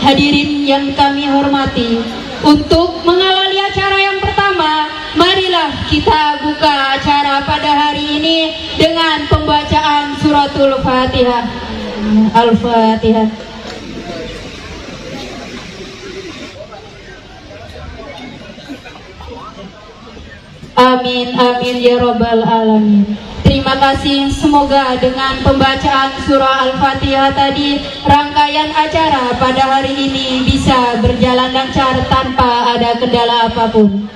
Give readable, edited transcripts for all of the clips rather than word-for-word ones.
Hadirin yang kami hormati, untuk mengawali acara yang pertama, marilah kita buka acara pada hari ini dengan pembacaan suratul Fatihah. Al-Fatihah. Amin, amin ya robbal alamin. Terima kasih, semoga dengan pembacaan surah Al-Fatihah tadi, rangkaian acara pada hari ini bisa berjalan lancar tanpa ada kendala apapun.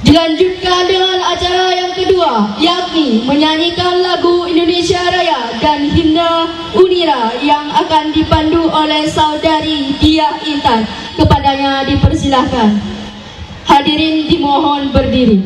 Dilanjutkan dengan acara yang kedua, yakni menyanyikan lagu Indonesia Raya dan himne Unira yang akan dipandu oleh saudari Diah Intan. Kepadanya dipersilahkan. Hadirin dimohon berdiri.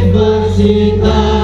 Universitas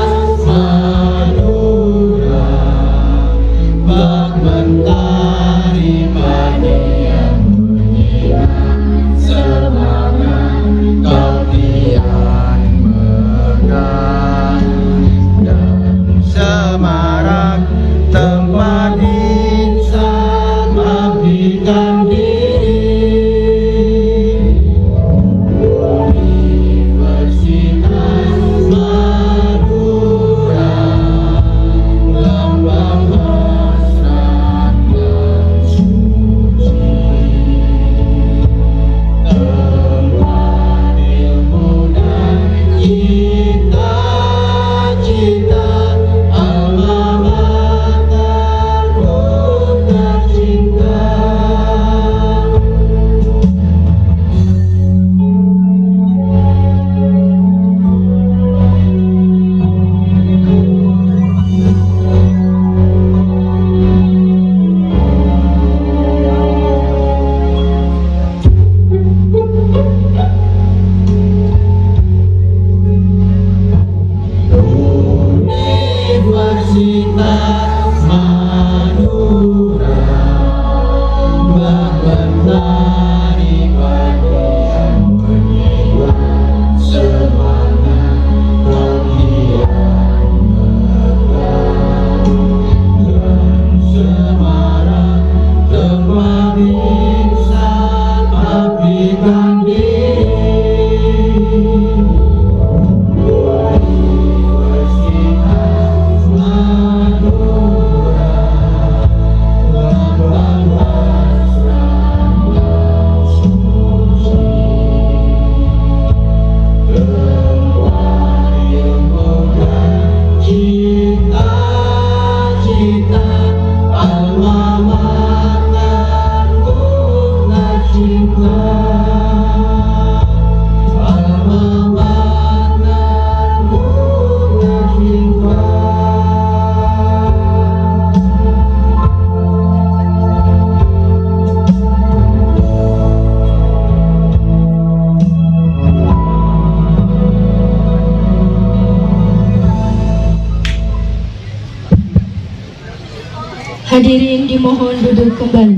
Hadirin dimohon duduk kembali.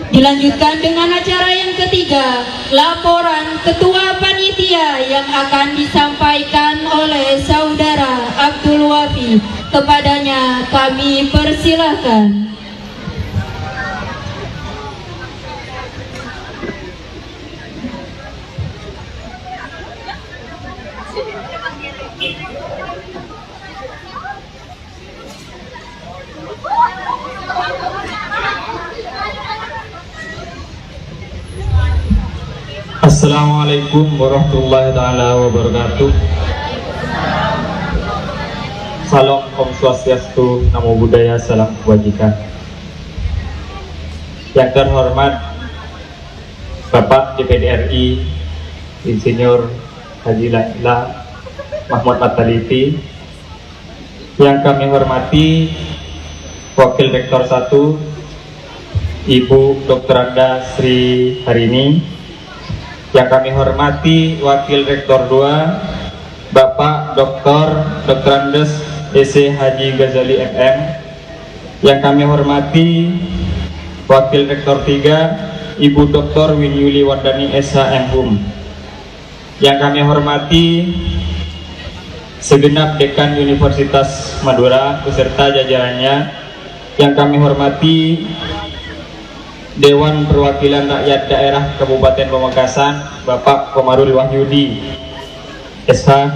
Dilanjutkan dengan acara yang ketiga, laporan Ketua Panitia yang akan disampaikan oleh Saudara Abdul Wafi. Kepadanya kami persilahkan. Assalamualaikum warahmatullahi taala wabarakatuh. Salam Om Swastiastu, Namo Buddhaya, salam kebajikan. Yang terhormat Bapak DPD RI Insinyur Haji Laila Mahmud Mataliti, yang kami hormati Wakil Rektor 1 Ibu Dr. Anda Sri Harini, yang kami hormati Wakil Rektor 2 Bapak Dr. Andes S.C. Haji Ghazali MM, yang kami hormati Wakil Rektor 3 Ibu Dr. Winyuli Wardani S.H. MHum, yang kami hormati segenap Dekan Universitas Madura beserta jajarannya, yang kami hormati Dewan Perwakilan Rakyat Daerah Kabupaten Pamekasan Bapak Komarul Wahyudi SH,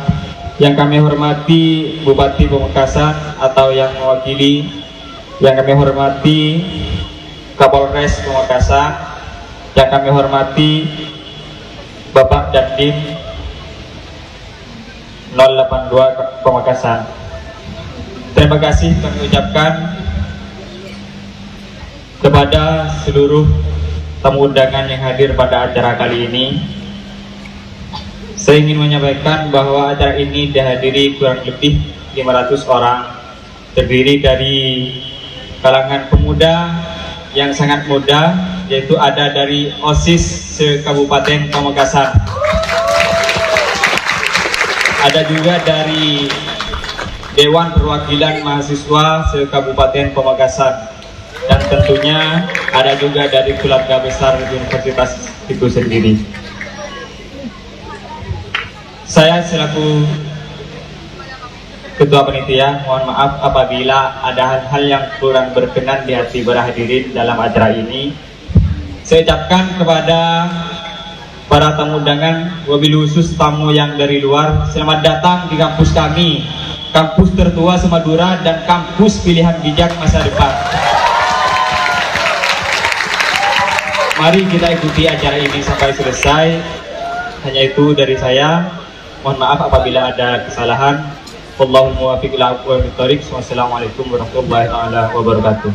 yang kami hormati Bupati Pamekasan atau yang mewakili, yang kami hormati Kapolres Pamekasan, yang kami hormati Bapak Dandim 082 Pamekasan. Terima kasih kami ucapkan kepada seluruh tamu undangan yang hadir pada acara kali ini. Saya ingin menyampaikan bahwa acara ini dihadiri kurang lebih 500 orang, terdiri dari kalangan pemuda yang sangat muda, yaitu ada dari OSIS se-Kabupaten Pamekasan, ada juga dari Dewan Perwakilan Mahasiswa se-Kabupaten Pamekasan, dan tentunya ada juga dari keluarga besar universitas itu sendiri. Saya selaku Ketua Panitia mohon maaf apabila ada hal-hal yang kurang berkenan di hati para hadirin dalam acara ini. Saya ucapkan kepada para tamu undangan, wabil khusus tamu yang dari luar, selamat datang di kampus kami, kampus tertua se-Madura dan kampus pilihan bijak masa depan. Mari kita ikuti acara ini sampai selesai. Hanya itu dari saya. Mohon maaf apabila ada kesalahan. Wallahul muwaffiq ila aqwamit thoriq. Wassalamualaikum warahmatullahi wabarakatuh.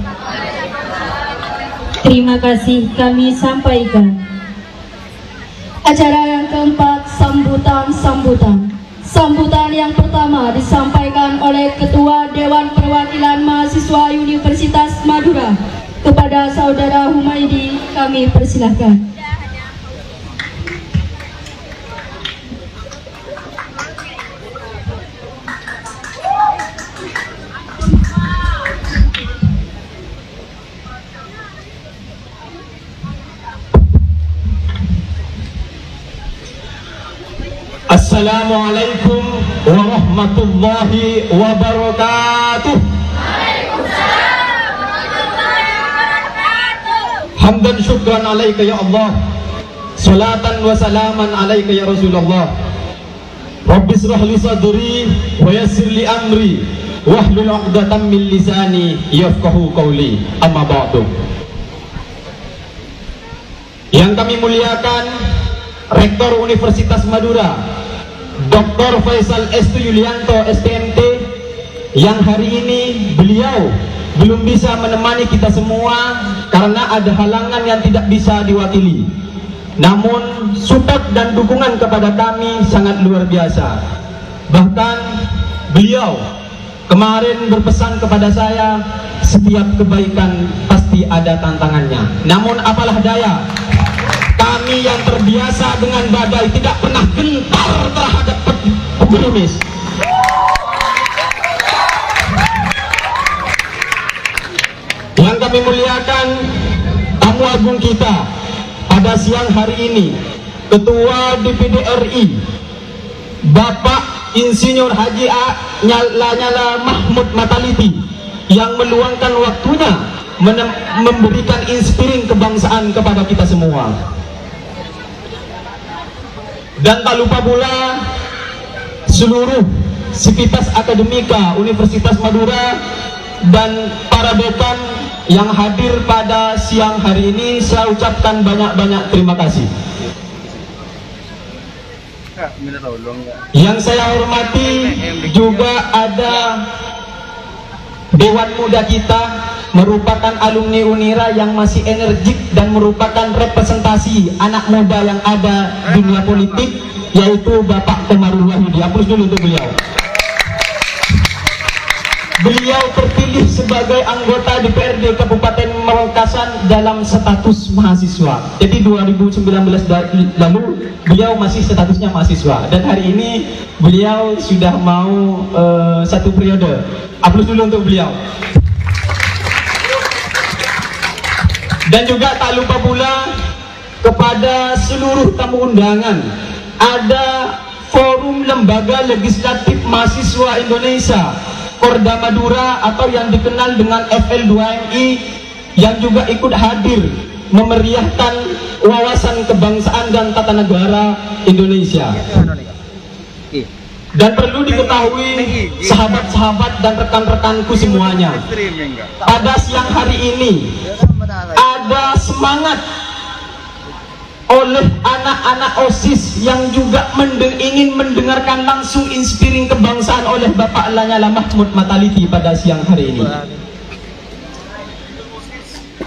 Terima kasih kami sampaikan. Acara yang keempat, sambutan. Sambutan yang pertama disampaikan oleh Ketua Dewan Perwakilan Mahasiswa Universitas Madura. Kepada Saudara Humaidi kami persilahkan. Assalamualaikum warahmatullahi wabarakatuh. Hamdan syukran alaika ya Allah, salatan wa salaman alaika ya Rasulullah. Rabbi israh li sadri wa yassir li amri wahlul 'uqdatam min lisani yafqahu qawli. Amma ba'du. Yang kami muliakan Rektor Universitas Madura Dr. Faisal Estu Yulianto STMT, yang hari ini beliau belum bisa menemani kita semua karena ada halangan yang tidak bisa diwakili. Namun support dan dukungan kepada kami sangat luar biasa. Bahkan beliau kemarin berpesan kepada saya, setiap kebaikan pasti ada tantangannya. Namun apalah daya, kami yang terbiasa dengan badai tidak pernah gentar terhadap pegerimis. siang hari ini Ketua DPD RI Bapak Insinyur Haji Lanyala Mahmud Mataliti yang meluangkan waktunya memberikan inspiring kebangsaan kepada kita semua. Dan tak lupa pula seluruh sivitas akademika Universitas Madura dan para dekan yang hadir pada siang hari ini, saya ucapkan banyak-banyak terima kasih. Yang saya hormati juga ada Dewan Muda kita, merupakan alumni Unira yang masih energik dan merupakan representasi anak muda yang ada di dunia politik, yaitu Bapak Komarul Wahidi. Aplaus dulu untuk beliau. Beliau terpilih sebagai anggota DPRD Kabupaten Pamekasan dalam status mahasiswa. Jadi 2019 lalu beliau masih statusnya mahasiswa, dan hari ini beliau sudah mau 1 periode. Aplaus dulu untuk beliau. Dan juga tak lupa pula kepada seluruh tamu undangan, ada Forum Lembaga Legislatif Mahasiswa Indonesia Korda Madura atau yang dikenal dengan FL2MI yang juga ikut hadir memeriahkan wawasan kebangsaan dan tata negara Indonesia. Dan perlu diketahui sahabat-sahabat dan rekan-rekanku semuanya, pada siang hari ini ada semangat oleh anak-anak OSIS yang juga ingin mendengarkan langsung inspiring kebangsaan oleh Bapak Lanyala Mahmud Mataliti pada siang hari ini.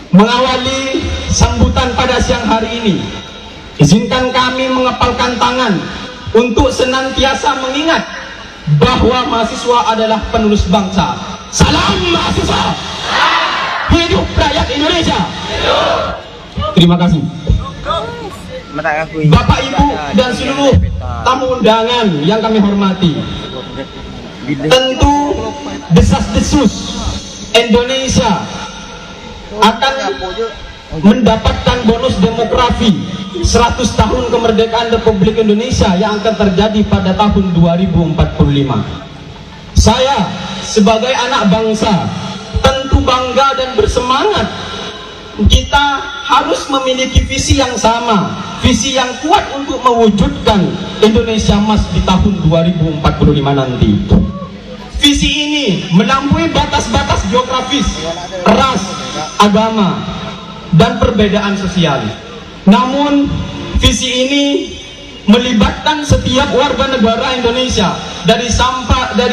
Mengawali sambutan pada siang hari ini, izinkan kami mengepalkan tangan untuk senantiasa mengingat bahwa mahasiswa adalah penerus bangsa. Salam mahasiswa! Hidup rakyat Indonesia! Terima kasih. Bapak, Ibu, dan seluruh tamu undangan yang kami hormati, tentu desas-desus Indonesia akan mendapatkan bonus demografi 100 tahun kemerdekaan Republik Indonesia yang akan terjadi pada tahun 2045. Saya sebagai anak bangsa tentu bangga dan bersemangat. Kita harus memiliki visi yang sama, visi yang kuat untuk mewujudkan Indonesia Emas di tahun 2045 nanti. Visi ini melampaui batas-batas geografis, ras, agama, dan perbedaan sosial. Namun visi ini melibatkan setiap warga negara Indonesia, dari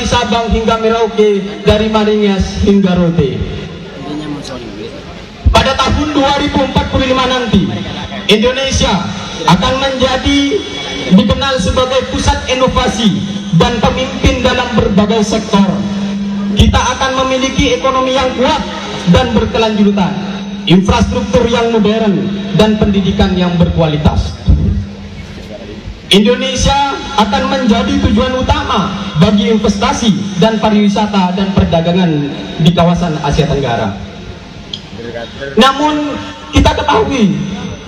Sabang hingga Merauke, dari Maringas hingga Rote. Pada tahun 2045 nanti, Indonesia akan menjadi dikenal sebagai pusat inovasi dan pemimpin dalam berbagai sektor. Kita akan memiliki ekonomi yang kuat dan berkelanjutan, infrastruktur yang modern, dan pendidikan yang berkualitas. Indonesia akan menjadi tujuan utama bagi investasi dan pariwisata dan perdagangan di kawasan Asia Tenggara. Namun kita ketahui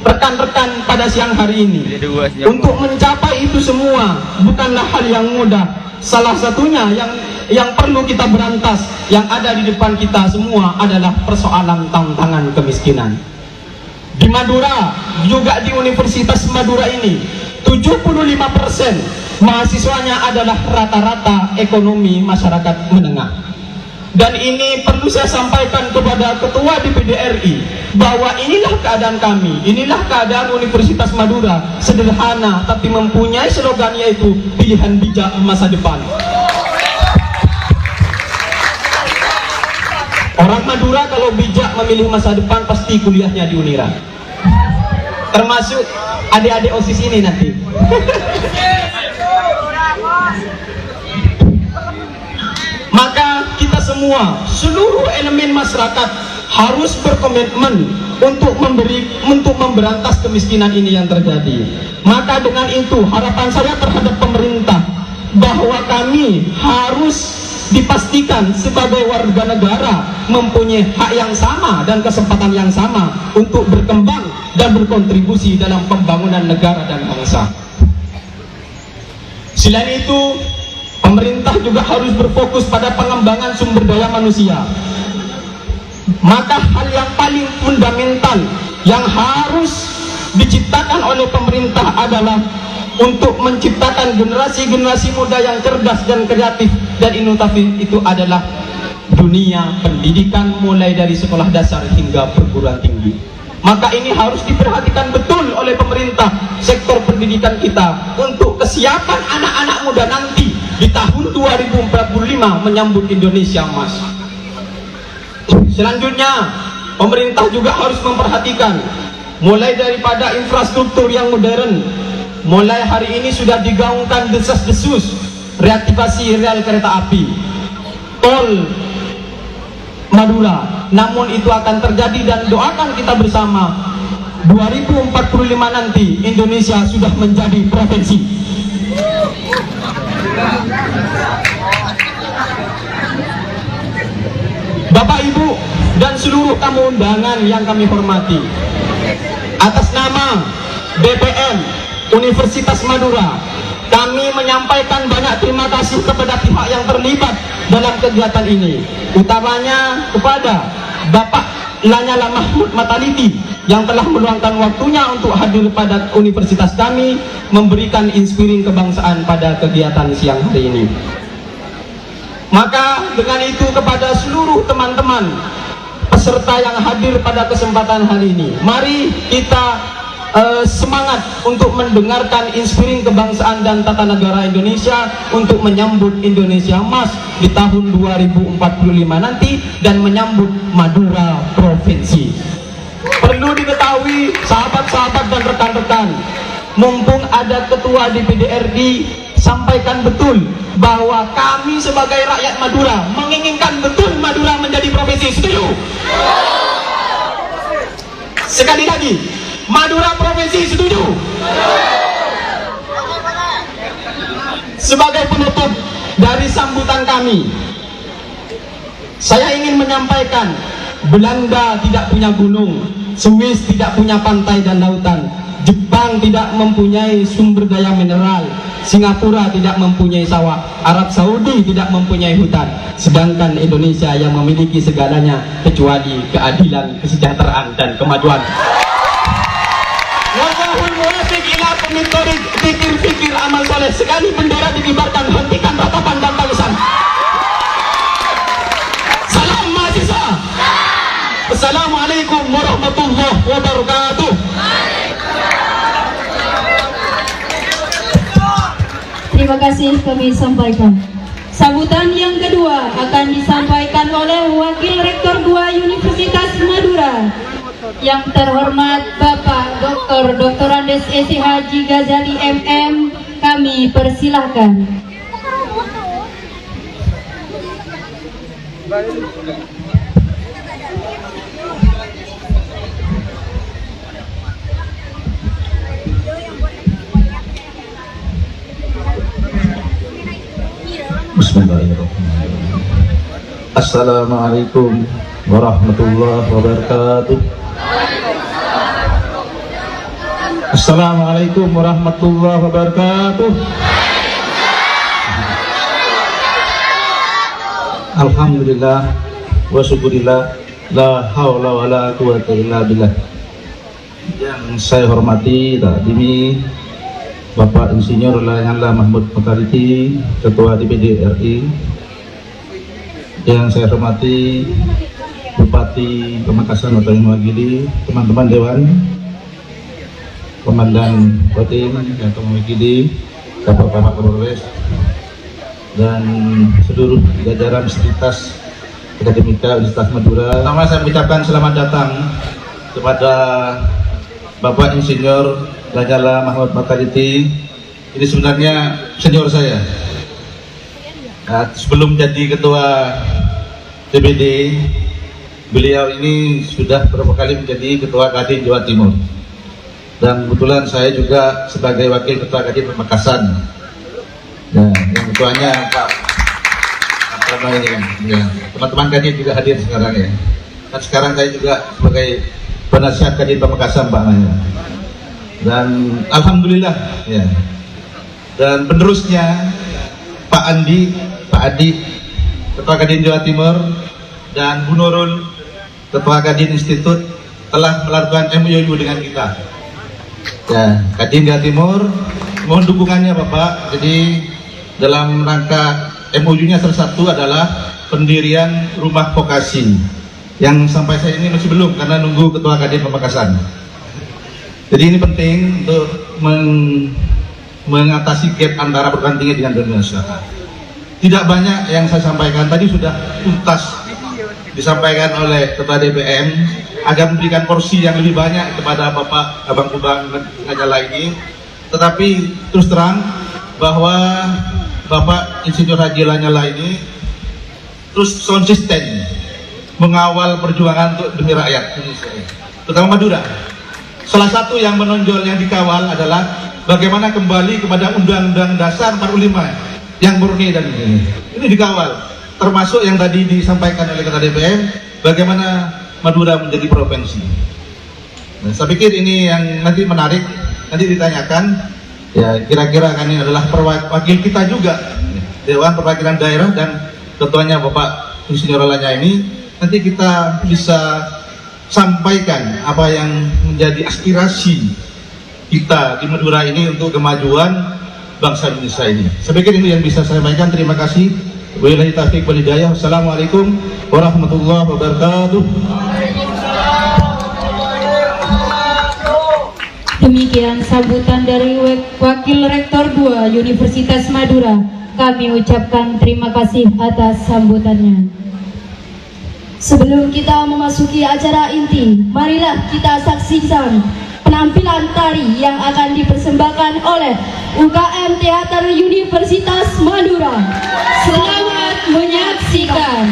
rekan-rekan pada siang hari ini, untuk mencapai itu semua bukanlah hal yang mudah. Salah satunya yang perlu kita berantas, yang ada di depan kita semua adalah persoalan tantangan kemiskinan. Di Madura, juga di Universitas Madura ini, 75% mahasiswanya adalah rata-rata ekonomi masyarakat menengah. Dan ini perlu saya sampaikan kepada Ketua DPD RI bahwa inilah keadaan kami, inilah keadaan Universitas Madura, sederhana tapi mempunyai slogan, yaitu pilihan bijak masa depan. Orang Madura kalau bijak memilih masa depan pasti kuliahnya di Unira, termasuk adik-adik OSIS ini nanti. Maka kita semua, seluruh elemen masyarakat harus berkomitmen untuk memberantas kemiskinan ini yang terjadi. Maka dengan itu harapan saya terhadap pemerintah bahwa kami harus dipastikan sebagai warga negara mempunyai hak yang sama dan kesempatan yang sama untuk berkembang dan berkontribusi dalam pembangunan negara dan bangsa. Selain itu, pemerintah juga harus berfokus pada pengembangan sumber daya manusia. Maka hal yang paling fundamental yang harus diciptakan oleh pemerintah adalah untuk menciptakan generasi-generasi muda yang cerdas dan kreatif dan inovatif. Itu adalah dunia pendidikan mulai dari sekolah dasar hingga perguruan tinggi. Maka ini harus diperhatikan betul oleh pemerintah sektor pendidikan kita untuk kesiapan anak-anak muda nanti di tahun 2045 menyambut Indonesia Emas. Selanjutnya, pemerintah juga harus memperhatikan mulai daripada infrastruktur yang modern. Mulai hari ini sudah digaungkan desas-desus reaktivasi rel kereta api, tol Madura, namun itu akan terjadi dan doakan kita bersama 2045 nanti Indonesia sudah menjadi provinsi. Bapak, Ibu, dan seluruh tamu undangan yang kami hormati, atas nama BPM Universitas Madura, kami menyampaikan banyak terima kasih kepada pihak yang terlibat dalam kegiatan ini, utamanya kepada Bapak Lanyala Mahmud Mataliti yang telah meluangkan waktunya untuk hadir pada universitas kami, memberikan inspiring kebangsaan pada kegiatan siang hari ini. Maka dengan itu kepada seluruh teman-teman peserta yang hadir pada kesempatan hari ini, mari kita semangat untuk mendengarkan inspiring kebangsaan dan tata negara Indonesia untuk menyambut Indonesia Emas di tahun 2045 nanti dan menyambut Madura Provinsi. Perlu diketahui sahabat-sahabat dan rekan-rekan, mumpung ada ketua DPD RI, sampaikan betul bahwa kami sebagai rakyat Madura menginginkan betul Madura menjadi provinsi. Setuju? Sekali lagi, Madura provinsi, setuju? Sebagai penutup dari sambutan kami, saya ingin menyampaikan, Belanda tidak punya gunung, Swiss tidak punya pantai dan lautan, Jepang tidak mempunyai sumber daya mineral, Singapura tidak mempunyai sawah, Arab Saudi tidak mempunyai hutan, sedangkan Indonesia yang memiliki segalanya kecuali keadilan, kesejahteraan, dan kemajuan. Wallahul muwaffiq ila aqwamit thoriq. Pikir-pikir amal soleh, sekali bendera dikibarkan, hentikan ratapan dan tangisan. Salam mahasiswa. Assalamualaikum warahmatullahi wabarakatuh. Terima kasih kami sampaikan. Sambutan yang kedua akan disampaikan oleh Wakil Rektor 2 Universitas Madura, yang terhormat Bapak Dr. Andes S.H. Ghazali MM. Kami persilahkan. Bismillahirrahmanirrahim. Assalamualaikum warahmatullahi wabarakatuh. Assalamualaikum warahmatullahi wabarakatuh. Alhamdulillah wa syukurillah, la haula wa la quwata illa billah. Yang saya hormati tadi Bapak Insinyur Lanyala Mahmud Mataliti, Ketua DPD RI. Yang saya hormati Bupati Pamekasan atau yang mewakili, teman-teman Dewan, Komandan Kodim yang mewakili, Bapak Kapolres, dan seluruh jajaran Universitas Akademika Universitas Madura. Pertama saya mengucapkan selamat datang kepada Bapak Insinyur Lanyala Mahmud Mataliti. Ini sebenarnya senior saya. Nah, sebelum jadi ketua DPD, beliau ini sudah beberapa kali menjadi ketua Kadin Jawa Timur. Dan kebetulan saya juga sebagai wakil ketua Kadin Pamekasan. Nah, yang ketuanya Pak teman-teman Kadin juga hadir sekarang ya. Dan sekarang saya juga sebagai penasihat Kadin Pamekasan Pak Naya. Dan alhamdulillah ya. Dan penerusnya Pak Andi, Pak Adi, Ketua Kadin Jawa Timur, dan Bu Nurul, Ketua Kadin Institut, telah melakukan MOU dengan kita. Ya, Kadin Jawa Timur, mohon dukungannya Bapak. Jadi dalam rangka MOU-nya salah satu adalah pendirian rumah vokasi yang sampai saat ini masih belum karena nunggu Ketua Kadin Pamekasan. Jadi ini penting untuk mengatasi gap antara perguruan tinggi dengan dunia usaha. Tidak banyak yang saya sampaikan, tadi sudah tuntas disampaikan oleh Ketua DPM agar memberikan porsi yang lebih banyak kepada Bapak Abang Kubang Ngajala ini. Tetapi terus terang bahwa Bapak Insinyur Haji Lanyala ini terus konsisten mengawal perjuangan untuk demi rakyat Indonesia, terutama Madura. Salah satu yang menonjol yang dikawal adalah bagaimana kembali kepada Undang-Undang Dasar 45 yang murni dan ini dikawal. Termasuk yang tadi disampaikan oleh Ketua DPM, bagaimana Madura menjadi provinsi. Nah, saya pikir ini yang nanti menarik, nanti ditanyakan. Ya, kira-kira kan ini adalah wakil kita juga, Dewan Perwakilan Daerah dan ketuanya Bapak Insinyur Lanyala ini. Nanti kita bisa sampaikan apa yang menjadi aspirasi kita di Madura ini untuk kemajuan bangsa Indonesia ini. Saya pikir ini yang bisa saya sampaikan. Terima kasih. Wabillahi taufiq wal hidayah. Wassalamualaikum warahmatullahi wabarakatuh. Demikian sambutan dari Wakil Rektor 2 Universitas Madura. Kami ucapkan terima kasih atas sambutannya. Sebelum kita memasuki acara inti, marilah kita saksikan penampilan tari yang akan dipersembahkan oleh UKM Teater Universitas Madura. Selamat menyaksikan.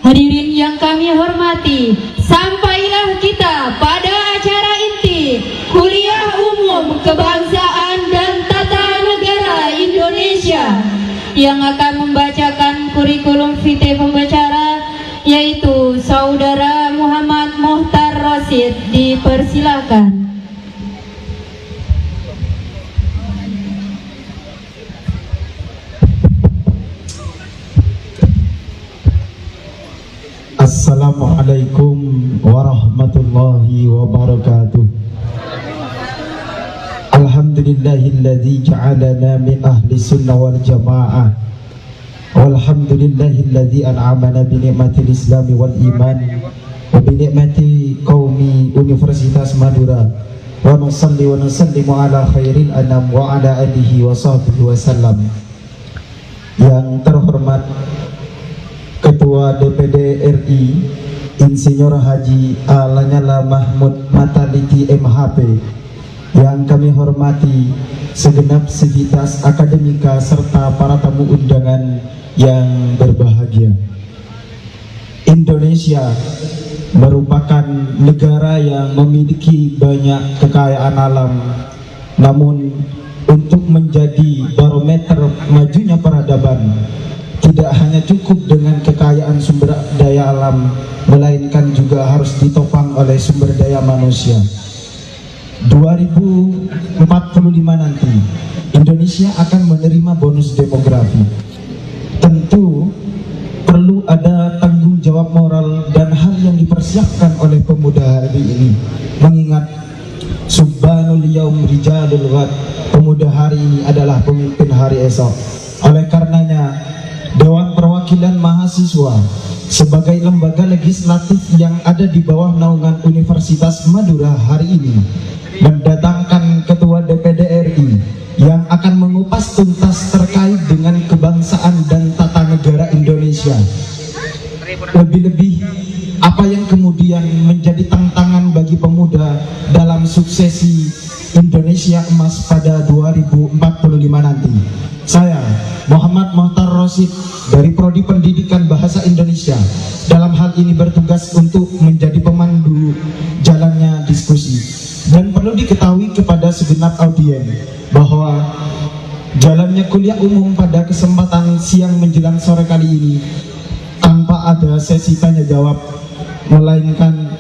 Hadirin yang kami hormati, sampailah kita pada acara inti Kuliah Umum Kebangsaan dan Tata Negara Indonesia yang akan membacakan kurikulum vitae pembicara yaitu Saudara Muhammad Mohtar Rosid. Dipersilakan. Assalamualaikum warahmatullahi wabarakatuh. Alhamdulillahilladzi ja'alana min ahli sunnah wal jamaah. Walhamdulillahilladzi an'amana bi ni'matil islam wal iman wa bi ni'mati qaumi Universitas Madura. Wa nusalli wa nusallimu ala khairil anam wa ala alihi wa sahbihi wasallam. Yang terhormat Ketua DPD RI Insinyur Haji A. Lanyala Mahmud Mataliti MHP, yang kami hormati segenap sivitas akademika serta para tamu undangan yang berbahagia. Indonesia merupakan negara yang memiliki banyak kekayaan alam, namun untuk menjadi barometer majunya peradaban tidak hanya cukup dengan kekayaan sumber daya alam, melainkan juga harus ditopang oleh sumber daya manusia. 2045 nanti Indonesia akan menerima bonus demografi. Tentu perlu ada tanggung jawab moral dan hal yang dipersiapkan oleh pemuda hari ini, mengingat subhanul yaum rijalul ghad, pemuda hari ini adalah pemimpin hari esok. Oleh karenanya Dewan Perwakilan Mahasiswa sebagai lembaga legislatif yang ada di bawah naungan Universitas Madura hari ini mendatangkan Ketua DPD RI yang akan mengupas tuntas terkait dengan kebangsaan dan tata negara Indonesia. Lebih-lebih apa yang kemudian menjadi tantangan bagi pemuda dalam suksesi Indonesia Emas pada 2045 nanti. Saya Muhammad Mohtar Rosid dari Prodi Pendidikan Bahasa Indonesia dalam hal ini bertugas untuk menjadi pemandu jalannya diskusi. Dan perlu diketahui kepada segenap audien bahwa jalannya kuliah umum pada kesempatan siang menjelang sore kali ini tanpa ada sesi tanya jawab, melainkan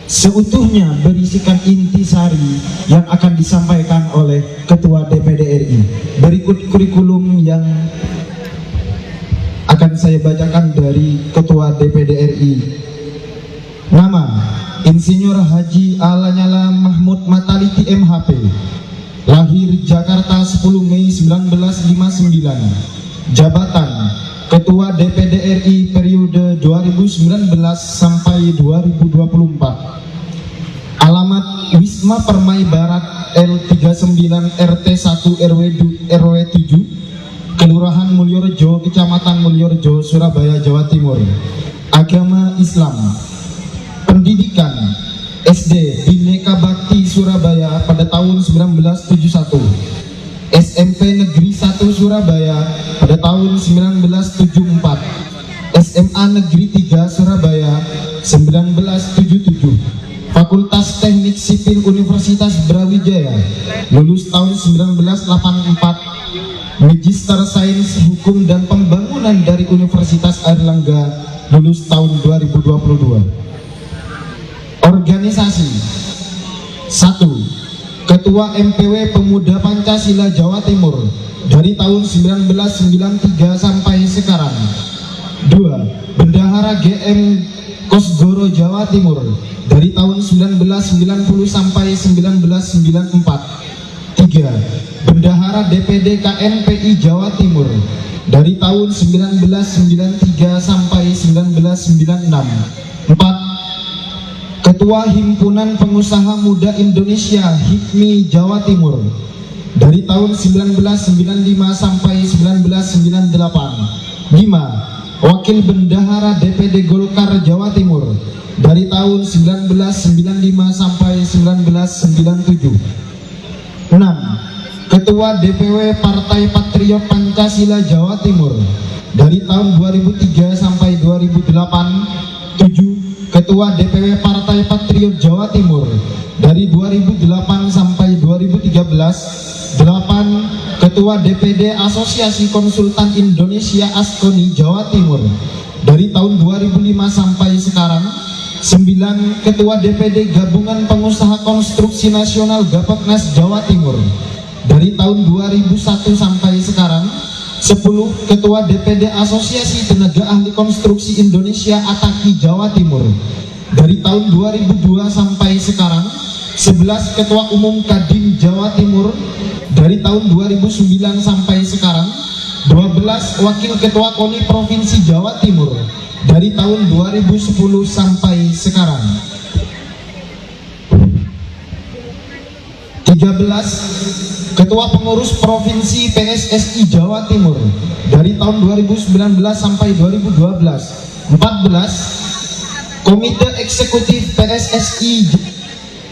seutuhnya berisikan intisari yang akan disampaikan oleh Ketua DPD RI. Berikut kurikulum yang akan saya bacakan dari Ketua DPD RI. Nama: Insinyur Haji A. Lanyala Mahmud Mataliti MHP. Lahir Jakarta 10 Mei 1959. Jabatan: Ketua DPD RI periode 2019 sampai 2024. Alamat: Wisma Permai Barat L39 RT 1 RW 7, Kelurahan Mulyorejo, Kecamatan Mulyorejo, Surabaya, Jawa Timur. Agama Islam. Pendidikan: SD Bhinneka Bakti Surabaya pada tahun 1971. SMP Negeri 1 Surabaya pada tahun 1974. SMA Negeri 3 Surabaya 1977. Fakultas Teknik Sipil Universitas Brawijaya, lulus tahun 1984. Magister Sains Hukum dan Pembangunan dari Universitas Airlangga, lulus tahun 2022. Organisasi: 1. Ketua MPW Pemuda Pancasila Jawa Timur dari tahun 1993 sampai sekarang. 2. Bendahara GM Kosgoro Jawa Timur dari tahun 1990 sampai 1994. 3. Bendahara DPD KNPI Jawa Timur dari tahun 1993 sampai 1996. 4. Ketua Himpunan Pengusaha Muda Indonesia HIPMI Jawa Timur dari tahun 1995 sampai 1998. 5. Wakil Bendahara DPD Golkar Jawa Timur dari tahun 1995 sampai 1997. 6. Ketua DPW Partai Patriot Pancasila Jawa Timur dari tahun 2003 sampai 2006. 2008. 7. Ketua DPW Partai Patriot Jawa Timur dari 2008 sampai 2013. 8. Ketua DPD Asosiasi Konsultan Indonesia Askoni Jawa Timur dari tahun 2005 sampai sekarang. 9. Ketua DPD Gabungan Pengusaha Konstruksi Nasional Gapoknas Jawa Timur dari tahun 2001 sampai sekarang. 10. Ketua DPD Asosiasi Tenaga Ahli Konstruksi Indonesia Ataki Jawa Timur dari tahun 2002 sampai sekarang. 11. Ketua Umum Kadin Jawa Timur dari tahun 2009 sampai sekarang. 12. Wakil Ketua KONI Provinsi Jawa Timur dari tahun 2010 sampai sekarang. 13. Ketua Pengurus Provinsi PSSI Jawa Timur dari tahun 2019 sampai 2012. 14. Komite Eksekutif PSSI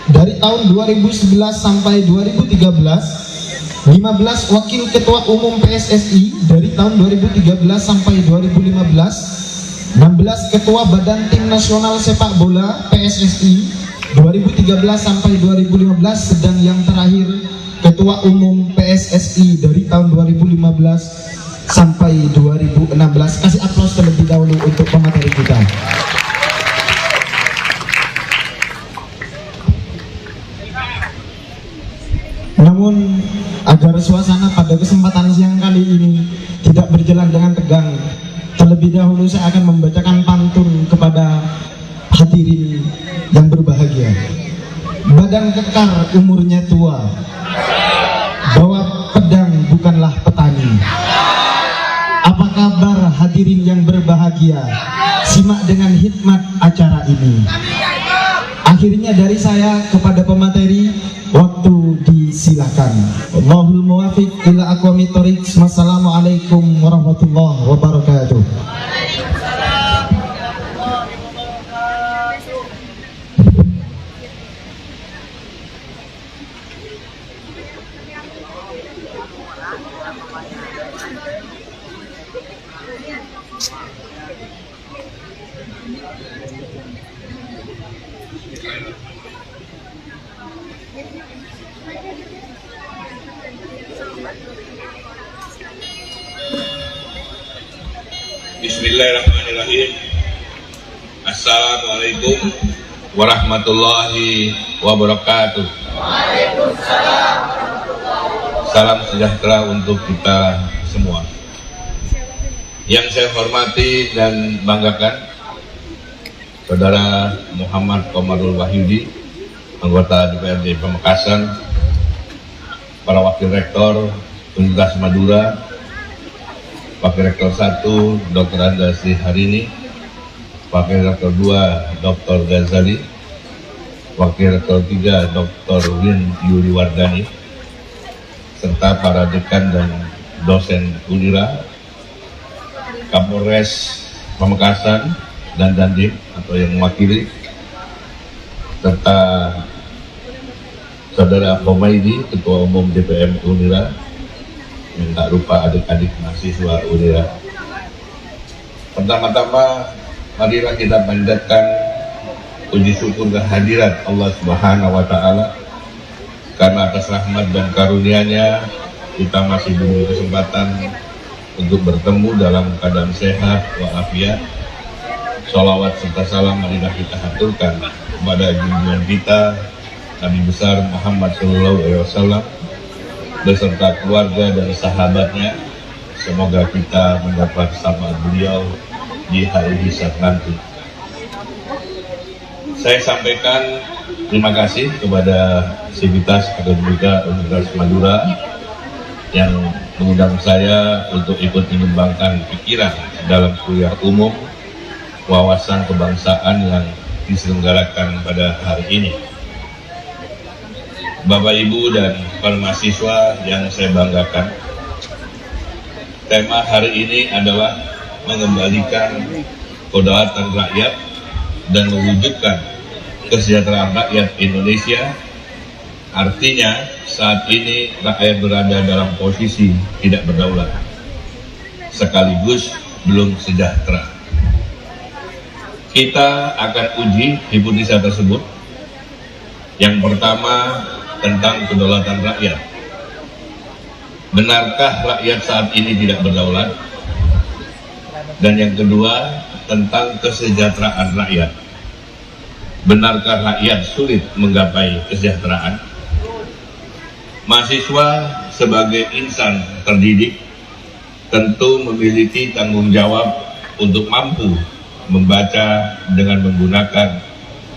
dari tahun 2011 sampai 2013. 15. Wakil Ketua Umum PSSI dari tahun 2013 sampai 2015. 16. Ketua Badan Tim Nasional Sepak Bola PSSI 2013 sampai 2015. Sedang yang terakhir Ketua Umum PSSI dari tahun 2015 sampai 2016. Kasih aplaus terlebih dahulu untuk pemateri kita. Namun agar suasana pada kesempatan siang kali ini tidak berjalan dengan tegang, terlebih dahulu saya akan membacakan pantun kepada hadirin yang berbahagia. Badan kekar umurnya tua, bawa pedang bukanlah petani. Apa kabar hadirin yang berbahagia? Simak dengan hikmat acara ini. Akhirnya dari saya kepada pemateri, waktu disilakan. Wallahul muwaffiq ila aqwamit thoriq. Wassalamualaikum warahmatullahi wabarakatuh. Bismillahirrahmanirrahim. Assalamualaikum warahmatullahi wabarakatuh. Salam sejahtera untuk kita semua. Yang saya hormati dan banggakan, Saudara Muhammad Komarul Wahyudi, anggota DPRD Pamekasan, para wakil rektor Universitas Madura, Wakil Rektor 1 Dr. Andasi Harini, Wakil Rektor 2 Dr. Ghazali, Wakil Rektor 3 Dr. Win Yuriwardani, serta para dekan dan dosen Unira, Kapolres Pamekasan dan Dandim atau yang mewakili, serta Saudara Khomaidi, Ketua Umum DPM Unira, yang tak lupa adik-adik mahasiswa Unira. Pertama-tama, marilah kita panjatkan puji syukur kehadirat Allah Subhanahu wa Ta'ala, karena atas rahmat dan karunia-Nya kita masih diberi kesempatan untuk bertemu dalam keadaan sehat walafiat. Sholawat serta salam marilah kita haturkan kepada junjungan kita Nabi besar Muhammad SAW beserta keluarga dan sahabatnya. Semoga kita mendapat syafaat beliau di hari hisab nanti. Saya sampaikan terima kasih kepada Sivitas Akademika Universitas Madura yang mengundang saya untuk ikut mengembangkan pikiran dalam kuliah umum wawasan kebangsaan yang diselenggarakan pada hari ini. Bapak, Ibu, dan para mahasiswa yang saya banggakan, tema hari ini adalah mengembalikan kedaulatan rakyat dan mewujudkan kesejahteraan rakyat Indonesia. Artinya saat ini rakyat berada dalam posisi tidak berdaulat, sekaligus belum sejahtera. Kita akan uji hipotesa tersebut. Yang pertama tentang kedaulatan rakyat. Benarkah rakyat saat ini tidak berdaulat? Dan yang kedua tentang kesejahteraan rakyat. Benarkah rakyat sulit menggapai kesejahteraan? Mahasiswa sebagai insan terdidik tentu memiliki tanggung jawab untuk mampu membaca dengan menggunakan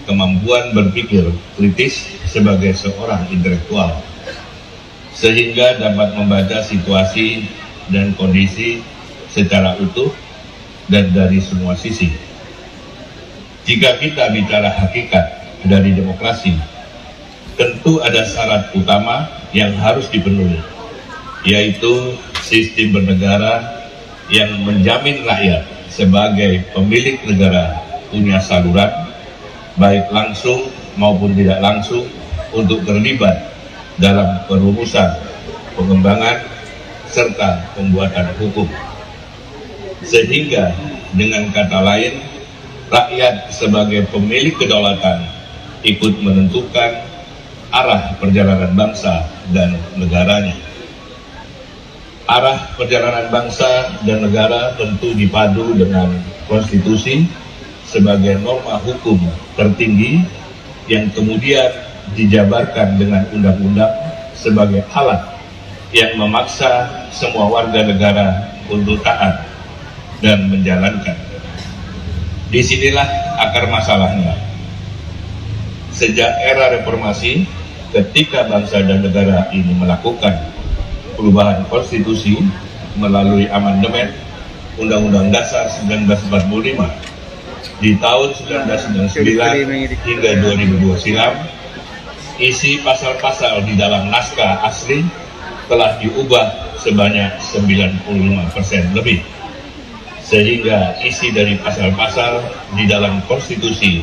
kemampuan berpikir kritis sebagai seorang intelektual, sehingga dapat membaca situasi dan kondisi secara utuh dan dari semua sisi. Jika kita bicara hakikat dari demokrasi, tentu ada syarat utama yang harus dipenuhi, yaitu sistem bernegara yang menjamin rakyat sebagai pemilik negara punya saluran, baik langsung maupun tidak langsung, untuk terlibat dalam perumusan, pengembangan, serta pembuatan hukum. Sehingga dengan kata lain, rakyat sebagai pemilik kedaulatan ikut menentukan arah perjalanan bangsa dan negaranya. Arah perjalanan bangsa dan negara tentu dipadu dengan konstitusi sebagai norma hukum tertinggi yang kemudian dijabarkan dengan undang-undang sebagai alat yang memaksa semua warga negara untuk taat dan menjalankan. Disinilah akar masalahnya. Sejak era reformasi, ketika bangsa dan negara ini melakukan perubahan konstitusi melalui amandemen Undang-Undang Dasar 1945 di tahun 1999 hingga 2002 silam, isi pasal-pasal di dalam naskah asli telah diubah sebanyak 95% lebih, sehingga isi dari pasal-pasal di dalam konstitusi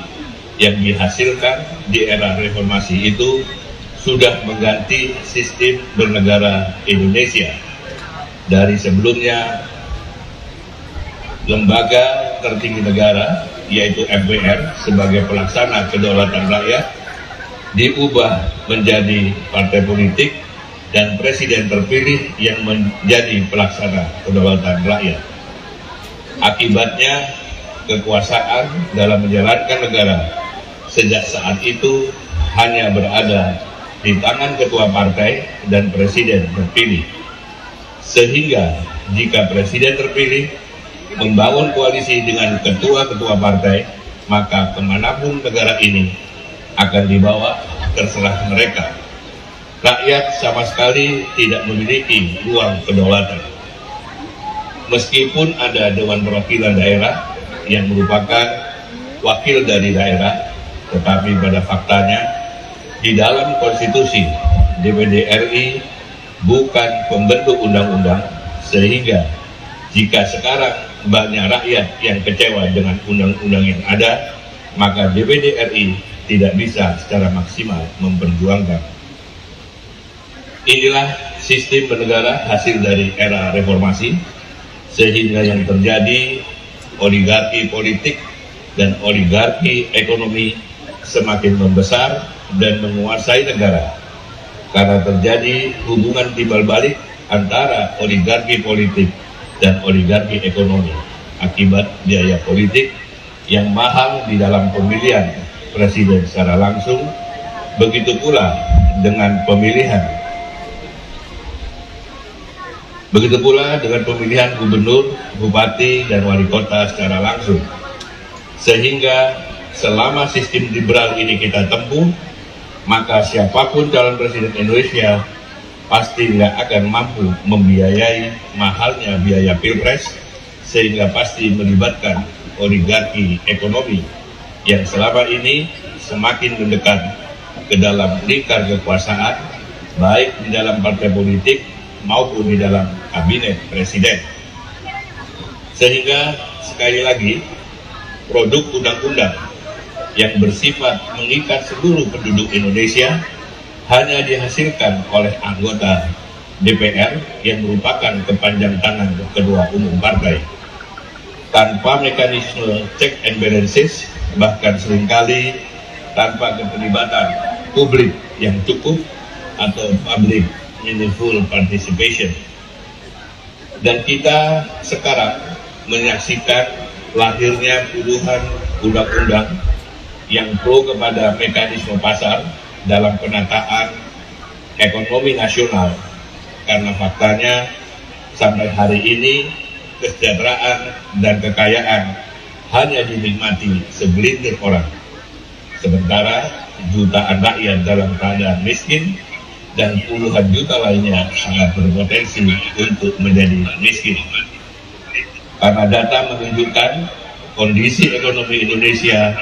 yang dihasilkan di era reformasi itu sudah mengganti sistem bernegara Indonesia. Dari sebelumnya lembaga tertinggi negara, yaitu MPR sebagai pelaksana kedaulatan rakyat, diubah menjadi partai politik dan presiden terpilih yang menjadi pelaksana kedaulatan rakyat. Akibatnya kekuasaan dalam menjalankan negara sejak saat itu hanya berada di tangan ketua partai dan presiden terpilih, sehingga jika presiden terpilih membangun koalisi dengan ketua-ketua partai, maka kemanapun negara ini akan dibawa terserah mereka. Rakyat sama sekali tidak memiliki ruang kedaulatan. Meskipun ada Dewan Perwakilan Daerah yang merupakan wakil dari daerah, tetapi pada faktanya di dalam konstitusi DPD RI bukan pembentuk undang-undang, sehingga jika sekarang banyak rakyat yang kecewa dengan undang-undang yang ada, maka DPD RI tidak bisa secara maksimal memperjuangkan. Inilah sistem bernegara hasil dari era reformasi, sehingga yang terjadi oligarki politik dan oligarki ekonomi semakin membesar dan menguasai negara, karena terjadi hubungan timbal balik antara oligarki politik dan oligarki ekonomi akibat biaya politik yang mahal di dalam pemilihan presiden secara langsung, begitu pula dengan pemilihan gubernur, bupati, dan wali kota secara langsung. Sehingga selama sistem liberal ini kita tempuh, maka siapapun calon presiden Indonesia pasti tidak akan mampu membiayai mahalnya biaya pilpres, sehingga pasti melibatkan oligarki ekonomi yang selama ini semakin mendekat ke dalam lingkar kekuasaan, baik di dalam partai politik maupun di dalam kabinet presiden. Sehingga sekali lagi, produk undang-undang yang bersifat mengikat seluruh penduduk Indonesia hanya dihasilkan oleh anggota DPR yang merupakan kepanjang tangan ketua umum partai. tanpa mekanisme check and balances, bahkan seringkali tanpa keterlibatan publik yang cukup atau public meaningful participation. Dan kita sekarang menyaksikan lahirnya puluhan undang-undang yang pro kepada mekanisme pasar dalam penataan ekonomi nasional, karena faktanya sampai hari ini kesejahteraan dan kekayaan hanya dinikmati segelintir orang, sementara jutaan rakyat dalam keadaan miskin dan puluhan juta lainnya sangat berpotensi untuk menjadi miskin. Karena data menunjukkan kondisi ekonomi Indonesia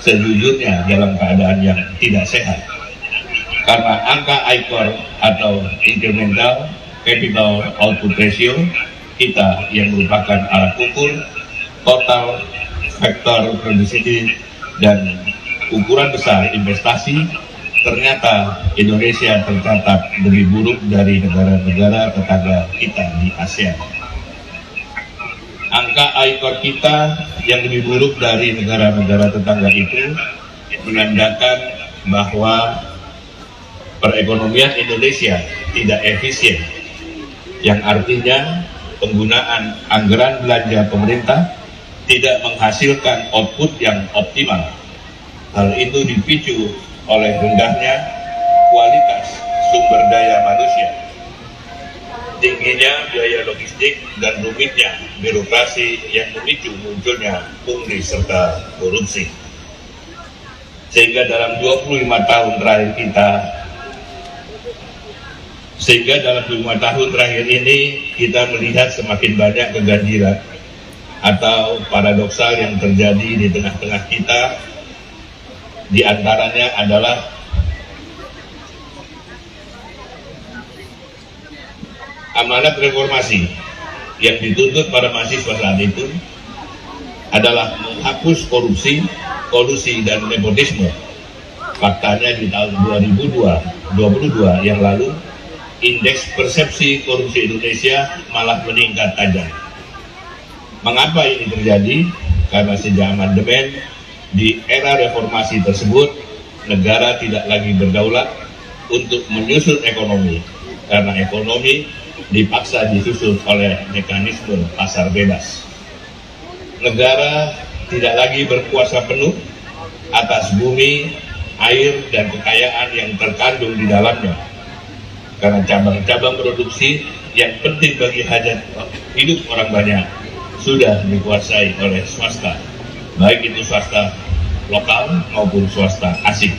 sejujurnya dalam keadaan yang tidak sehat. Karena angka ICOR atau Incremental Capital Output Ratio kita yang merupakan alat ukur total faktor produksi dan ukuran besar investasi, ternyata Indonesia tercatat lebih buruk dari negara-negara tetangga kita di ASEAN. Angka ICOR kita yang lebih buruk dari negara-negara tetangga itu menandakan bahwa perekonomian Indonesia tidak efisien, yang artinya penggunaan anggaran belanja pemerintah tidak menghasilkan output yang optimal. Hal itu dipicu oleh rendahnya kualitas sumber daya manusia, tingginya biaya logistik, dan rumitnya birokrasi yang memicu munculnya pungli serta korupsi. Sehingga dalam 25 tahun terakhir ini kita melihat semakin banyak keganjilan atau paradoksal yang terjadi di tengah-tengah kita. Di antaranya adalah amanat reformasi yang dituntut pada mahasiswa saat itu adalah menghapus korupsi, kolusi, dan nepotisme. Faktanya di tahun 2022 yang lalu, indeks persepsi korupsi Indonesia malah meningkat tajam. Mengapa ini terjadi? Karena sejak amandemen di era reformasi tersebut, negara tidak lagi berdaulat untuk menyusun ekonomi, karena ekonomi dipaksa disusun oleh mekanisme pasar bebas. Negara tidak lagi berkuasa penuh atas bumi, air, dan kekayaan yang terkandung di dalamnya, karena cabang-cabang produksi yang penting bagi hajat hidup orang banyak sudah dikuasai oleh swasta, baik itu swasta lokal maupun swasta asing.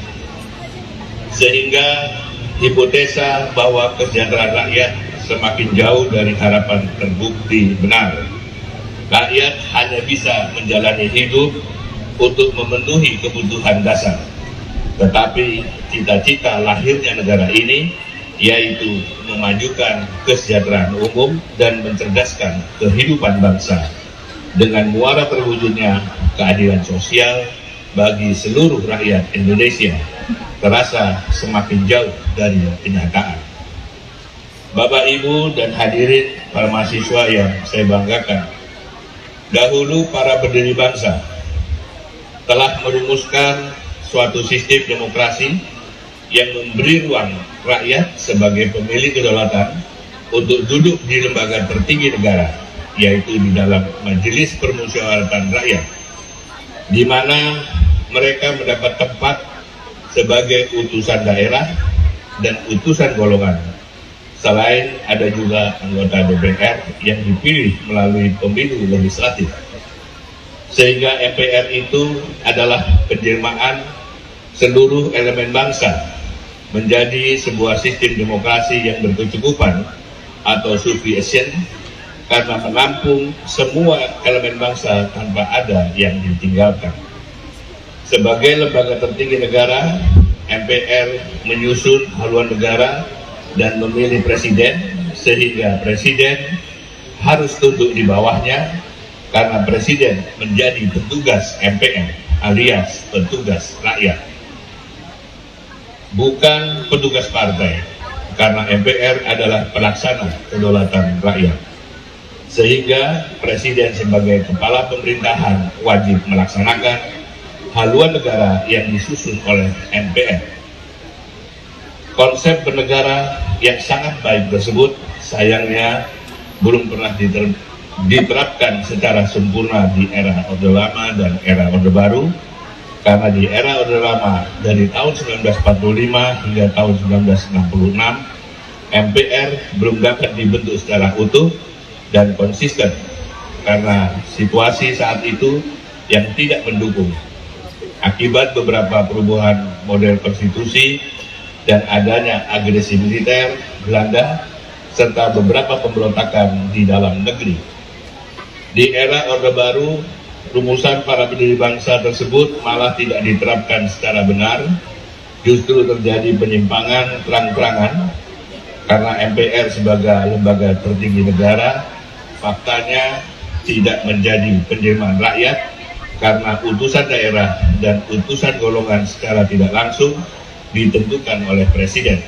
Sehingga hipotesa bahwa kesejahteraan rakyat semakin jauh dari harapan terbukti benar. Rakyat hanya bisa menjalani hidup untuk memenuhi kebutuhan dasar. Tetapi cita-cita lahirnya negara ini yaitu memajukan kesejahteraan umum dan mencerdaskan kehidupan bangsa dengan muara terwujudnya keadilan sosial bagi seluruh rakyat Indonesia terasa semakin jauh dari kenyataan. Bapak, Ibu, dan hadirin para mahasiswa yang saya banggakan, dahulu para pendiri bangsa telah merumuskan suatu sistem demokrasi yang memberi ruang rakyat sebagai pemilik kedaulatan untuk duduk di lembaga tertinggi negara, yaitu di dalam Majelis Permusyawaratan Rakyat, di mana mereka mendapat tempat sebagai utusan daerah dan utusan golongan. Selain ada juga anggota DPR yang dipilih melalui pemilu legislatif. Sehingga MPR itu adalah penjelmaan seluruh elemen bangsa menjadi sebuah sistem demokrasi yang berkecukupan atau sufficient, karena menampung semua elemen bangsa tanpa ada yang ditinggalkan. Sebagai lembaga tertinggi negara, MPR menyusun haluan negara dan memilih presiden, sehingga presiden harus tunduk di bawahnya, karena presiden menjadi petugas MPR alias petugas rakyat, bukan petugas partai, karena MPR adalah pelaksana kedaulatan rakyat. sehingga Presiden sebagai kepala pemerintahan wajib melaksanakan haluan negara yang disusun oleh MPR. Konsep bernegara yang sangat baik tersebut sayangnya belum pernah diterapkan secara sempurna di era Orde Lama dan era Orde Baru, karena di era Orde Lama dari tahun 1945 hingga tahun 1966 MPR belum dapat dibentuk secara utuh dan konsisten karena situasi saat itu yang tidak mendukung akibat beberapa perubahan model konstitusi dan adanya agresi militer Belanda serta beberapa pemberontakan di dalam negeri. Di era Orde Baru, rumusan para pendiri bangsa tersebut malah tidak diterapkan secara benar, justru terjadi penyimpangan terang-terangan karena MPR sebagai lembaga tertinggi negara faktanya tidak menjadi penerimaan rakyat karena utusan daerah dan utusan golongan secara tidak langsung ditentukan oleh Presiden.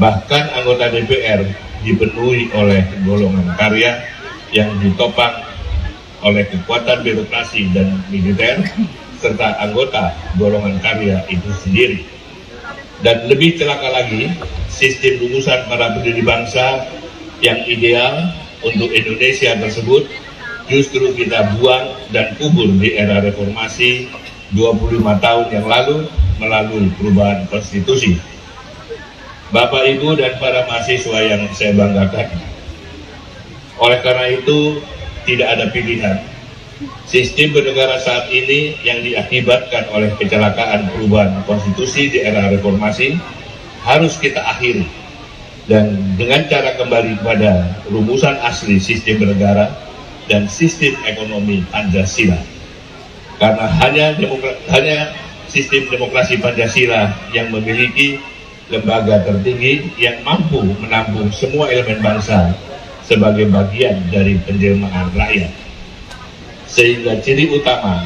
Bahkan anggota DPR dipenuhi oleh golongan karya yang ditopang oleh kekuatan birokrasi dan militer serta anggota golongan karya itu sendiri. Dan lebih celaka lagi, sistem rumusan para pendiri bangsa yang ideal untuk Indonesia tersebut justru kita buang dan kubur di era reformasi 25 tahun yang lalu melalui perubahan konstitusi. Bapak, Ibu, dan para mahasiswa yang saya banggakan, oleh karena itu tidak ada pilihan. Sistem bernegara saat ini yang diakibatkan oleh kecelakaan perubahan konstitusi di era reformasi harus kita akhiri, dan dengan cara kembali kepada rumusan asli sistem bernegara dan sistem ekonomi Pancasila. Karena hanya sistem demokrasi Pancasila yang memiliki lembaga tertinggi yang mampu menampung semua elemen bangsa sebagai bagian dari penjelmaan rakyat. Sehingga ciri utama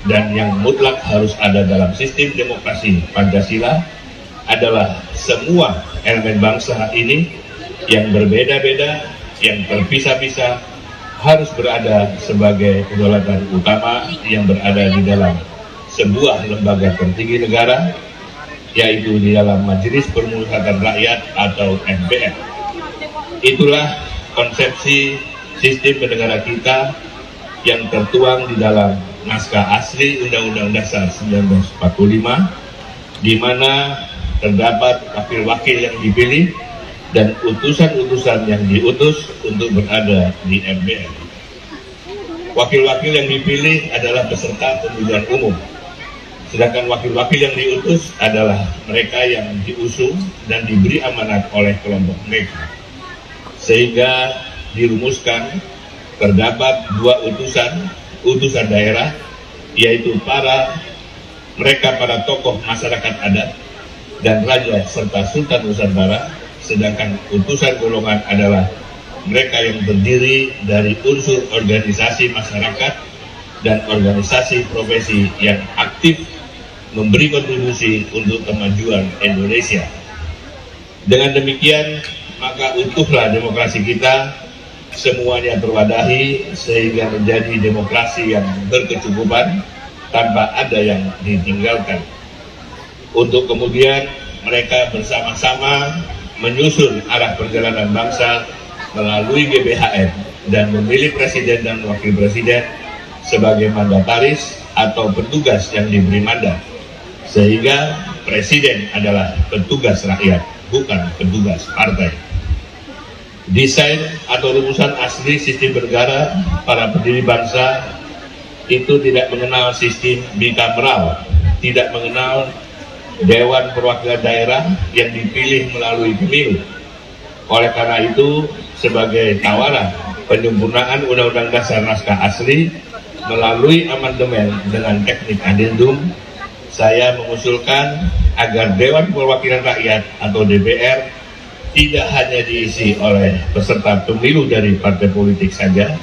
dan yang mutlak harus ada dalam sistem demokrasi Pancasila adalah semua elemen bangsa ini yang berbeda-beda, yang terpisah-pisah, harus berada sebagai kedaulatan utama yang berada di dalam sebuah lembaga tertinggi negara, yaitu di dalam Majelis Permusyawaratan Rakyat atau MPR. Itulah konsepsi sistem bernegara kita yang tertuang di dalam naskah asli Undang-Undang Dasar 1945, di mana terdapat wakil-wakil yang dipilih dan utusan-utusan yang diutus untuk berada di MPR. Wakil-wakil yang dipilih adalah peserta pemilihan umum, sedangkan wakil-wakil yang diutus adalah mereka yang diusung dan diberi amanat oleh kelompok mereka. Sehingga dirumuskan terdapat dua utusan daerah, yaitu para tokoh masyarakat adat dan raja serta sultan Nusantara, sedangkan utusan golongan adalah mereka yang terdiri dari unsur organisasi masyarakat dan organisasi profesi yang aktif memberi kontribusi untuk kemajuan Indonesia. Dengan demikian, maka utuhlah demokrasi kita, semuanya terwadahi sehingga menjadi demokrasi yang berkecukupan tanpa ada yang ditinggalkan. Untuk kemudian mereka bersama-sama menyusun arah perjalanan bangsa melalui GBHN dan memilih presiden dan wakil presiden sebagai mandataris atau petugas yang diberi mandat, sehingga presiden adalah petugas rakyat, bukan petugas partai. Desain atau rumusan asli sistem bernegara para pendiri bangsa itu tidak mengenal sistem bikameral, tidak mengenal Dewan Perwakilan Daerah yang dipilih melalui pemilu. Oleh karena itu, sebagai tawaran penyempurnaan Undang-Undang Dasar naskah asli melalui amandemen dengan teknik adendum, saya mengusulkan agar Dewan Perwakilan Rakyat atau DPR tidak hanya diisi oleh peserta pemilu dari partai politik saja,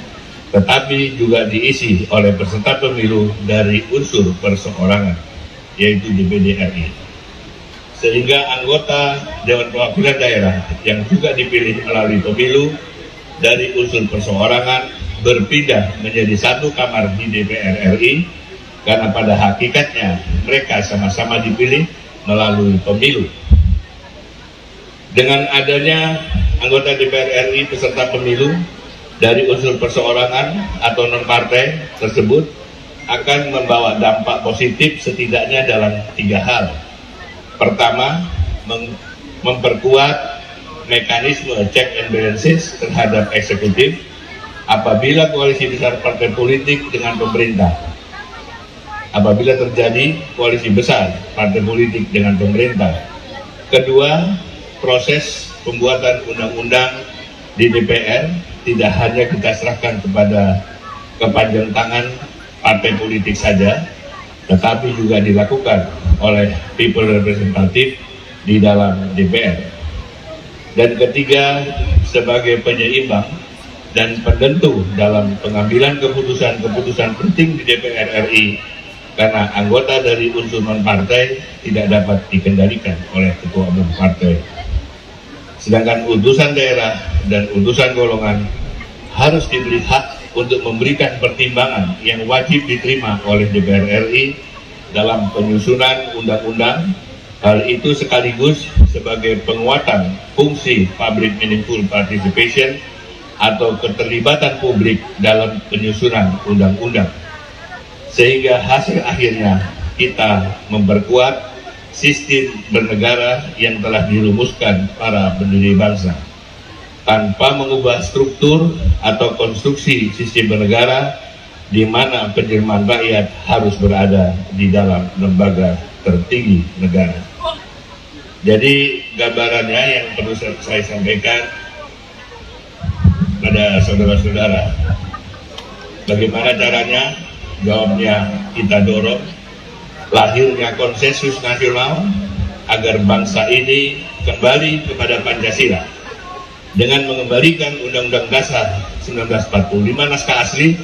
tetapi juga diisi oleh peserta pemilu dari unsur perseorangan, yaitu DPD RI. Sehingga anggota Dewan Perwakilan Daerah yang juga dipilih melalui pemilu dari unsur perseorangan berpindah menjadi satu kamar di DPR RI, karena pada hakikatnya mereka sama-sama dipilih melalui pemilu. Dengan adanya anggota DPR RI peserta pemilu dari unsur perseorangan atau non-partai tersebut akan membawa dampak positif setidaknya dalam 3 hal. Pertama, memperkuat mekanisme check and balances terhadap eksekutif apabila koalisi besar partai politik dengan pemerintah. Apabila terjadi koalisi besar partai politik dengan pemerintah. Kedua, proses pembuatan undang-undang di DPR tidak hanya kita serahkan kepada kepanjang tangan partai politik saja, tetapi juga dilakukan oleh people representative di dalam DPR. Dan ketiga, sebagai penyeimbang dan penentu dalam pengambilan keputusan-keputusan penting di DPR RI, karena anggota dari unsur non-partai tidak dapat dikendalikan oleh ketua umum partai. Sedangkan utusan daerah dan utusan golongan harus diberi hak untuk memberikan pertimbangan yang wajib diterima oleh DPR RI dalam penyusunan undang-undang. Hal itu sekaligus sebagai penguatan fungsi public meaningful participation atau keterlibatan publik dalam penyusunan undang-undang. Sehingga hasil akhirnya kita memperkuat sistem bernegara yang telah dirumuskan para pendiri bangsa tanpa mengubah struktur atau konstruksi sistem bernegara di mana penjelmaan rakyat harus berada di dalam lembaga tertinggi negara. Jadi gambarannya yang perlu saya sampaikan pada saudara-saudara, bagaimana caranya? Jawabnya kita dorong lahirnya konsensus nasional agar bangsa ini kembali kepada Pancasila dengan mengembalikan Undang-Undang Dasar 1945 naskah asli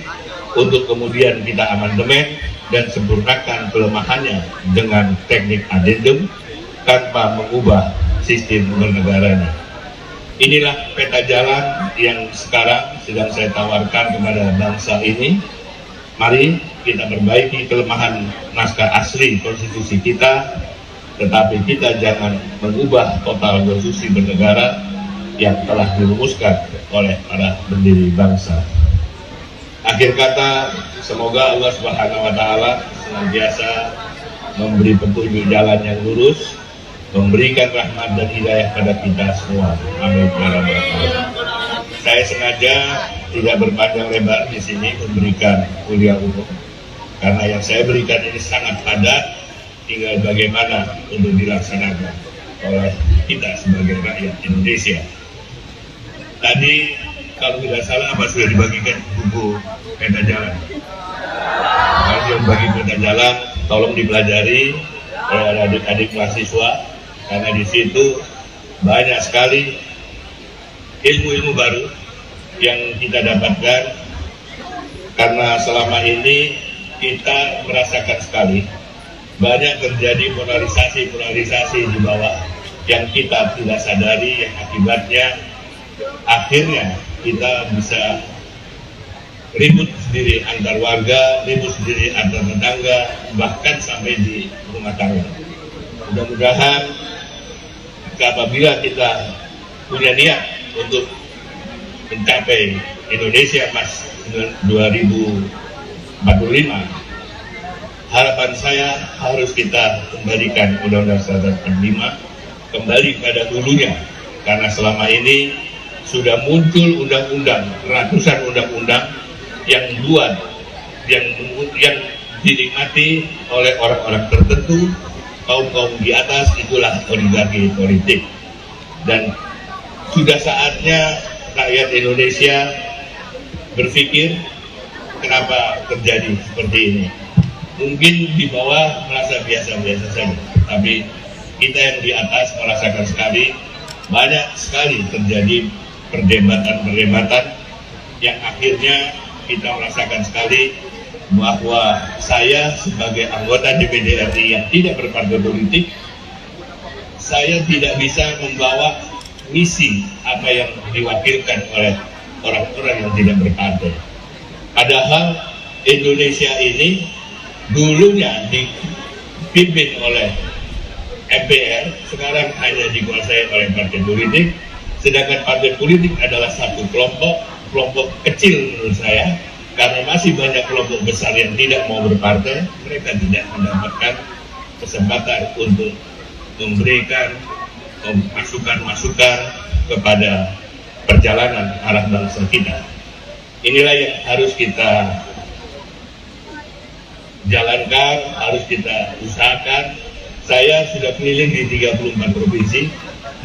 untuk kemudian kita amandemen dan sempurnakan kelemahannya dengan teknik adendum tanpa mengubah sistem bernegaranya. Inilah peta jalan yang sekarang sedang saya tawarkan kepada bangsa ini. Mari kita perbaiki kelemahan naskah asli konstitusi kita, tetapi kita jangan mengubah total konstitusi bernegara yang telah dirumuskan oleh para pendiri bangsa. Akhir kata, semoga Allah Subhanahu wa Ta'ala senantiasa memberi petunjuk jalan yang lurus, memberikan rahmat dan hidayah pada kita semua. Amin. Saya sengaja tidak berpanjang lebar di sini memberikan kuliah umum, karena yang saya berikan ini sangat padat, tinggal bagaimana untuk dilaksanakan oleh kita sebagai rakyat Indonesia. Tadi kalau tidak salah apa sudah dibagikan buku peta jalan. Kalau yang bagi peta jalan, tolong dipelajari oleh adik-adik mahasiswa, karena di situ banyak sekali ilmu-ilmu baru yang kita dapatkan, karena selama ini kita merasakan sekali banyak terjadi polarisasi di bawah yang kita tidak sadari, yang akibatnya akhirnya kita bisa ribut sendiri antar warga, ribut sendiri antar tetangga, bahkan sampai di rumah tangga. Mudah-mudahan apabila kita punya niat untuk mencapai Indonesia Emas 2045, harapan saya harus kita kembalikan Undang-Undang 1945 kembali pada dulunya, karena selama ini sudah muncul undang-undang, ratusan undang-undang yang yang dinikmati oleh orang-orang tertentu, kaum-kaum di atas, itulah oligarki politik. Dan sudah saatnya rakyat Indonesia berpikir kenapa terjadi seperti ini. Mungkin di bawah merasa biasa-biasa saja, tapi kita yang di atas merasakan sekali, banyak sekali terjadi perdebatan-perdebatan yang akhirnya kita merasakan sekali bahwa saya sebagai anggota DPD RI yang tidak berpartai politik, saya tidak bisa membawa misi apa yang diwakilkan oleh orang-orang yang tidak berpartai. Padahal Indonesia ini dulunya dipimpin oleh MPR, sekarang hanya dikuasai oleh partai politik, sedangkan partai politik adalah satu kelompok kecil menurut saya, karena masih banyak kelompok besar yang tidak mau berpartai, mereka tidak mendapatkan kesempatan untuk memberikan masukan-masukan kepada perjalanan arah bangsa kita. Inilah yang harus kita jalankan, harus kita usahakan. Saya sudah keliling di 34 provinsi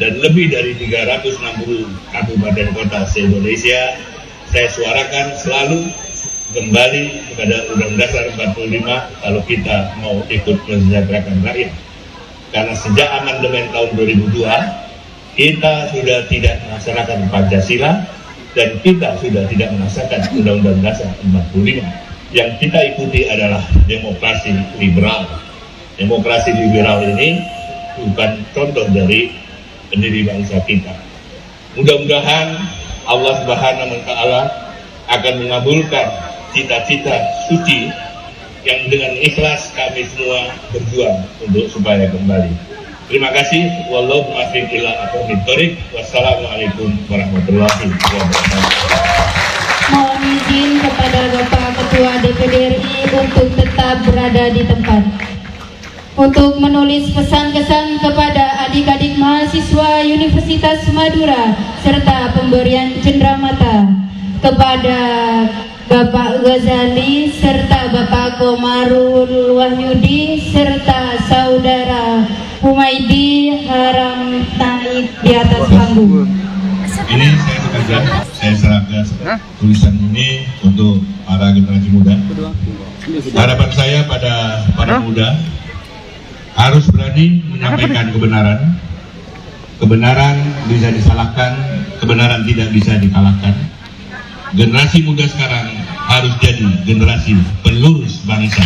dan lebih dari 360 kabupaten kota se-Indonesia. Saya suarakan selalu kembali kepada Undang-Undang Dasar 45 kalau kita mau ikut mensejahterakan rakyat. Karena sejak amandemen tahun 2002 kita sudah tidak melaksanakan Pancasila dan kita sudah tidak melaksanakan Undang-Undang Dasar 45. Yang kita ikuti adalah demokrasi liberal. Demokrasi liberal ini bukan contoh dari pendiri bangsa kita. Mudah-mudahan Allah Subhanahu wa Ta'ala akan mengabulkan cita-cita suci yang dengan ikhlas kami semua berjuang untuk supaya kembali. Terima kasih. Wallahu muwaffiq ila aqwamit thoriq. Wassalamualaikum warahmatullahi wabarakatuh. Mohon izin kepada Bapak Ketua DPD RI untuk tetap berada di tempat. Untuk menulis pesan-kesan kepada adik-adik mahasiswa Universitas Madura serta pemberian cenderamata kepada Bapak Ghazali serta Bapak Komarul Wahyudi serta Saudara Humaydi Haram naik di atas panggung. Ini saya serahkan tulisan ini untuk para generasi muda. Harapan saya pada para muda harus berani menyampaikan kebenaran. Kebenaran bisa disalahkan, kebenaran tidak bisa dikalahkan. Generasi muda sekarang harus jadi generasi penerus bangsa.